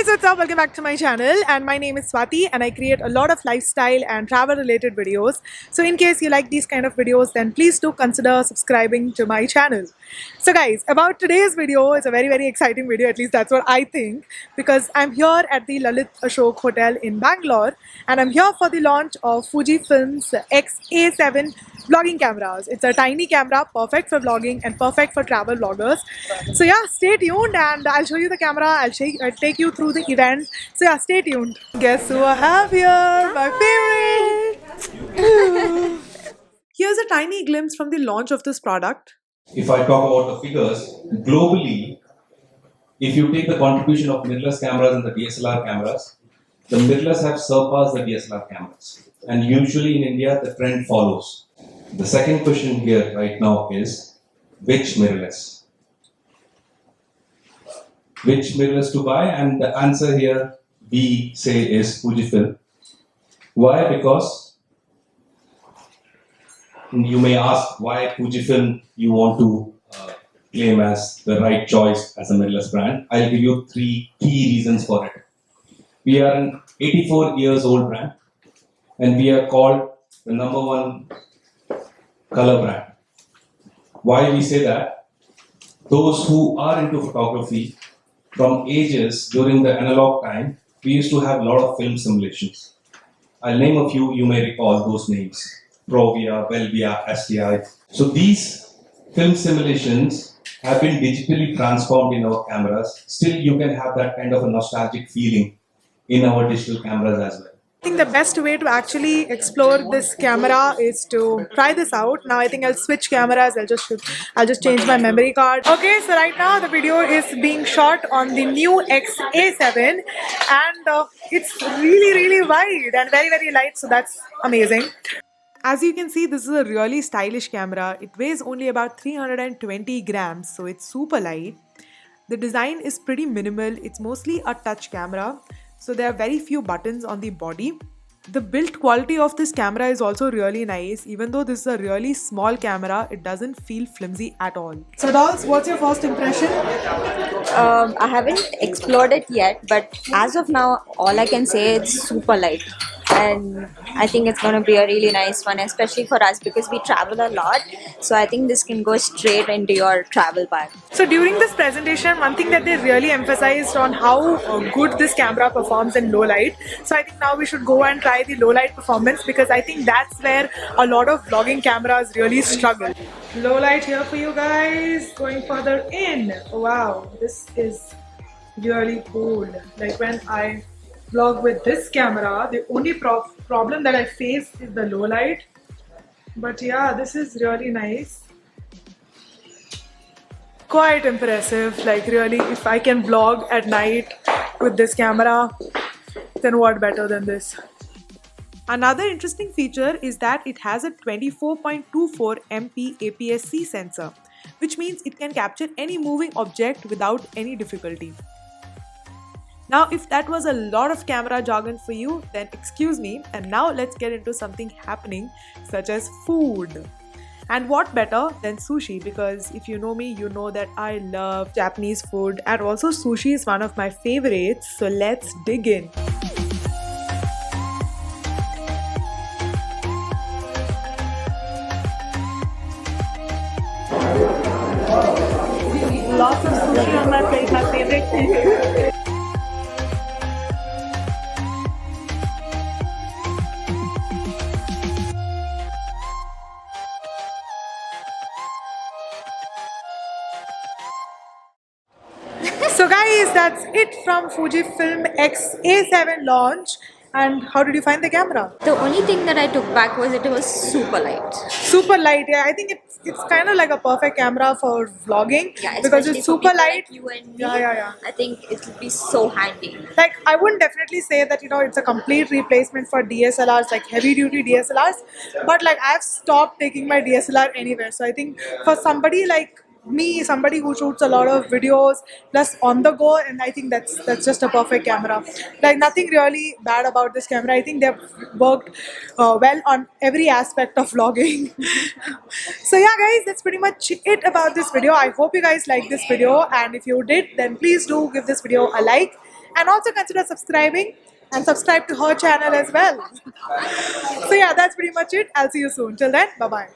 guys, what's up? Welcome back to my channel, and my name is Swati and I create a lot of lifestyle and travel related videos. So in case you like these kind of videos, then please do consider subscribing to my channel. So guys, about today's video, it's a very exciting video, at least that's what I think, because I'm here at the Lalit Ashok Hotel in Bangalore and I'm here for the launch of Fujifilm's X-A7 vlogging cameras. It's a tiny camera, perfect for vlogging and perfect for travel vloggers. So yeah, stay tuned and I'll show you the camera. I'll take you through the event. So yeah, stay tuned. Guess who I have here? My favorite. Here's a tiny glimpse from the launch of this product. If I talk about the figures, globally, if you take the contribution of mirrorless cameras and the DSLR cameras, the mirrorless have surpassed the DSLR cameras. And usually in India, the trend follows. The second question here right now is, which mirrorless? Which mirrorless to buy? And the answer here, we say, is Fujifilm. Why? Because you may ask why Fujifilm you want to claim as the right choice as a mirrorless brand. I'll give you three key reasons for it. We are an 84 years old brand and we are called the #1 color brand. Why we say that? Those who are into photography from ages during the analog time, we used to have a lot of film simulations. I'll name a few, you may recall those names. Provia, Belvia, STI. So these film simulations have been digitally transformed in our cameras. Still, you can have that kind of a nostalgic feeling in our digital cameras as well. I think the best way to actually explore this camera is to try this out. Now I think I'll switch cameras. I'll just change my memory card. Okay, so right now the video is being shot on the new X-A7 and it's really wide and very light, so that's amazing. As you can see, this is a really stylish camera. It weighs only about 320 grams, so it's super light. The design is pretty minimal. It's mostly a touch camera, so there are very few buttons on the body. The build quality of this camera is also really nice. Even though this is a really small camera, it doesn't feel flimsy at all. So dolls, what's your first impression? I haven't explored it yet, but as of now, all I can say it's super light. And I think it's going to be a really nice one, especially for us because we travel a lot. So I think this can go straight into your travel bag. So during this presentation, one thing that they really emphasized on how good this camera performs in low light. So I think now we should go and try the low light performance because I think that's where a lot of vlogging cameras really struggle. Low light here for you guys. Going further in. Wow, this is really cool. Like when I vlog with this camera, the only problem that I face is the low light, but yeah, this is really nice, quite impressive. Like really, if I can vlog at night with this camera, then what better than this? Another interesting feature is that it has a 24.24 MP APS-C sensor, which means it can capture any moving object without any difficulty. Now, if that was a lot of camera jargon for you, then excuse me, and now let's get into something happening such as food. And what better than sushi, because if you know me, you know that I love Japanese food and also sushi is one of my favorites, so let's dig in. Lots of sushi on my plate, my favorite thing. So guys, that's it from Fujifilm X-A7 Launch. And how did you find the camera? The only thing that I took back was it was super light. Super light, yeah. I think it's kind of like a perfect camera for vlogging, Yeah, because it's super light. Like you and me, Yeah. I think it would be so handy. Like I wouldn't definitely say that it's a complete replacement for DSLRs, like heavy duty DSLRs, but like I've stopped taking my DSLR anywhere. So I think for somebody like me, somebody who shoots a lot of videos plus on the go, and I think that's just a perfect camera. Like nothing really bad about this camera. I think they've worked well on every aspect of vlogging. So yeah guys, that's pretty much it about this video. I hope you guys liked this video, and if you did, then please do give this video a like and also consider subscribing and subscribe to her channel as well. So yeah, that's pretty much it. I'll see you soon. Till then, bye bye.